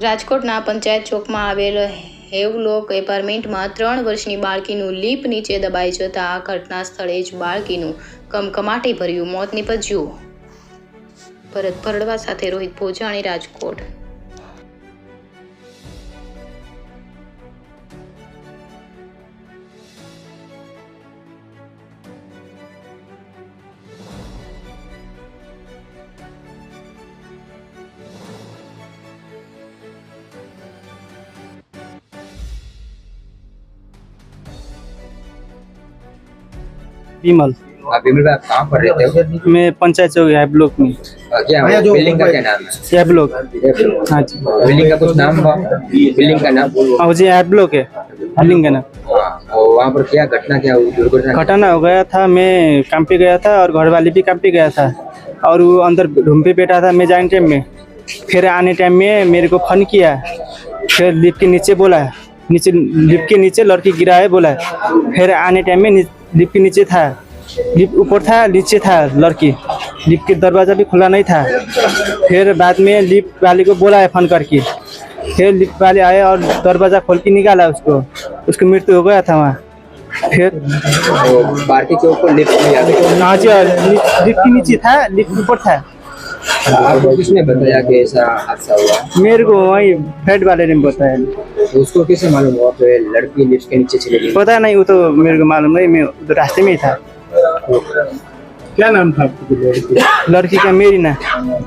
રાજકોટના પંચાયત ચોકમાં આવેલ હેવલોક એપાર્ટમેન્ટમાં 3 વર્ષની બાળકીનું લીપ નીચે દબાઈ જતા ઘટના સ્થળે જ બાળકીનું કમકમાટી ભર્યું મોત નીપજ્યું. ભરત ભરડવા સાથે રોહિત ભોજાણી, રાજકોટ. विमल। विमल भाई, आप कहाँ पर रहते हो? मैं पंचायत चौक है ब्लॉक में। क्या बिल्डिंग का क्या नाम है? है ब्लॉक। हाँ जी। बिल्डिंग का कुछ नाम हुआ? बिल्डिंग का नाम? हाँ जी, है ब्लॉक है बिल्डिंग का नाम। और वहाँ पर क्या घटना क्या हुई? दुर्घटना घटना हो गया था, मैं काम पे गया था और घर वाले भी काम पे गया था और वो अंदर रूम पे बैठा था मैं जाने टाइम में। फिर आने टाइम में मेरे को फोन किया, फिर लिफ्ट के नीचे बोला, नीचे लिफ्ट के नीचे लड़की गिरा है बोला। फिर आने टाइम में लिफ्ट के नीचे था, लिफ्ट ऊपर था नीचे था लड़की, लिफ्ट के दरवाज़ा भी खुला नहीं था। फिर बाद में लिफ्ट वाले को बोला है फ़ोन करके, फिर लिफ्ट वाले आए और दरवाज़ा खोल के निकाला उसको मृत्यु हो गया था वहाँ। फिर पार्टी के ऊपर लिफ्ट में आ गई। हाँ जी, लिफ्ट के नीचे था, लिफ्ट ऊपर था। आपको किसने बताया कि ऐसा हादसा हुआ? मेरे को वही हेड वाले ने बताया। तो उसको कैसे मालूम हुआ कि लड़की लिफ्ट के नीचे चली गई? पता नहीं, वो तो मेरे को मालूम नहीं, मैं उधर रास्ते में ही था। क्या नाम था आपकी लड़की? लड़की का मेरी ना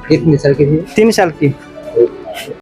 कितने साल की थी? 3 साल की।